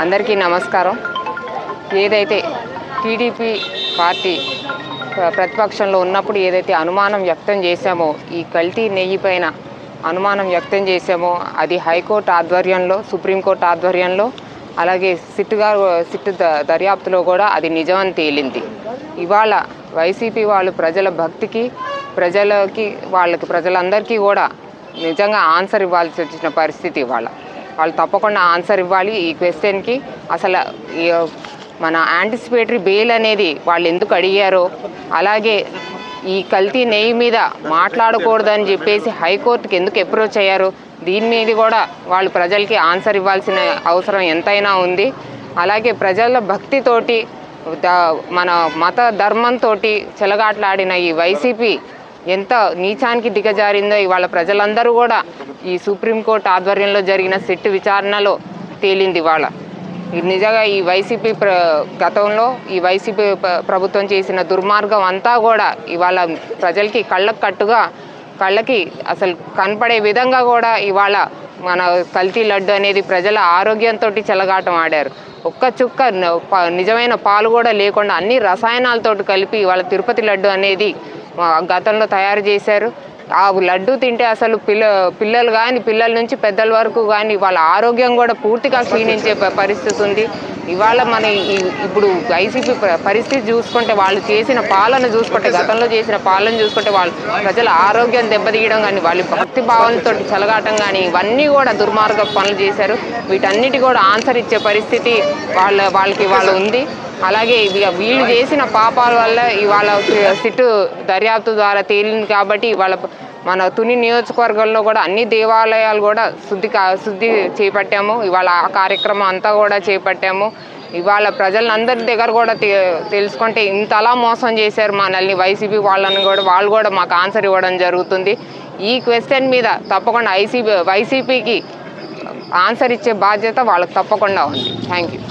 అందరికీ నమస్కారం. ఏదైతే టీడీపీ పార్టీ ప్రతిపక్షంలో ఉన్నప్పుడు ఏదైతే అనుమానం వ్యక్తం చేశామో, ఈ కల్తీ నెయ్యి పైన అనుమానం వ్యక్తం చేశామో, అది హైకోర్టు ఆధ్వర్యంలో, సుప్రీంకోర్టు ఆధ్వర్యంలో, అలాగే సిట్టు దర్యాప్తులో కూడా అది నిజమని తేలింది. ఇవాళ వైసీపీ వాళ్ళు ప్రజల భక్తికి, ప్రజలందరికీ కూడా నిజంగా ఆన్సర్ ఇవ్వాల్సి వచ్చిన పరిస్థితి. వాళ్ళు తప్పకుండా ఆన్సర్ ఇవ్వాలి ఈ క్వశ్చన్కి. అసలు మన యాంటిసిపేటరీ బెయిల్ అనేది వాళ్ళు ఎందుకు అడిగారో, అలాగే ఈ కల్తీ నెయ్యి మీద మాట్లాడకూడదని చెప్పేసి హైకోర్టుకి ఎందుకు అప్రోచ్ అయ్యారో, దీని మీద కూడా వాళ్ళు ప్రజలకి ఆన్సర్ ఇవ్వాల్సిన అవసరం ఎంతైనా ఉంది. అలాగే ప్రజల భక్తితోటి, మన మత ధర్మంతో చెలగాట్లాడిన ఈ వైసీపీ ఎంత నీచానికి దిగజారిందో ఇవాళ ప్రజలందరూ కూడా ఈ సుప్రీంకోర్టు ఆధ్వర్యంలో జరిగిన సిట్ విచారణలో తేలింది. నిజంగా ఈ వైసీపీ గతంలో ఈ వైసీపీ ప్రభుత్వం చేసిన దుర్మార్గం అంతా కూడా ఇవాళ ప్రజలకి కళ్ళకి అసలు కనపడే విధంగా కూడా ఇవాళ మన కల్తీ లడ్డు అనేది ప్రజల ఆరోగ్యంతో చెలగాటం ఆడారు. ఒక్క చుక్క నిజమైన పాలు కూడా లేకుండా అన్ని రసాయనాలతో కలిపి ఇవాళ తిరుపతి లడ్డు అనేది గతంలో తయారు చేశారు. ఆ లడ్డు తింటే అసలు పిల్లలు కానీ, పిల్లల నుంచి పెద్దల వరకు కానీ వాళ్ళ ఆరోగ్యం కూడా పూర్తిగా క్షీణించే పరిస్థితి ఉంది. ఇవాళ ఇప్పుడు వైసీపీ పరిస్థితి చూసుకుంటే, వాళ్ళు చేసిన పాలన చూసుకుంటే, గతంలో చేసిన పాలన చూసుకుంటే, వాళ్ళు ప్రజల ఆరోగ్యం దెబ్బతీయడం కానీ, వాళ్ళ భక్తి భావనతో చెలగాటం కానీ, ఇవన్నీ కూడా దుర్మార్గ పనులు చేశారు. వీటన్నిటి కూడా ఆన్సర్ ఇచ్చే పరిస్థితి వాళ్ళకి ఉంది. అలాగే వీళ్ళు చేసిన పాపాల వల్ల ఇవాళ సిట్టు దర్యాప్తు ద్వారా తేలింది. కాబట్టి ఇవాళ మన తుని నియోజకవర్గంలో కూడా అన్ని దేవాలయాలు కూడా శుద్ధి చేపట్టాము. ఇవాళ ఆ కార్యక్రమం అంతా కూడా చేపట్టాము. ఇవాళ ప్రజలందరి దగ్గర కూడా తెలుసుకుంటే ఇంతలా మోసం చేశారు మనల్ని వైసీపీ వాళ్ళు కూడా మాకు ఆన్సర్ ఇవ్వడం జరుగుతుంది. ఈ క్వశ్చన్ మీద తప్పకుండా వైసీపీకి ఆన్సర్ ఇచ్చే బాధ్యత వాళ్ళకి తప్పకుండా ఉంది. Thank you.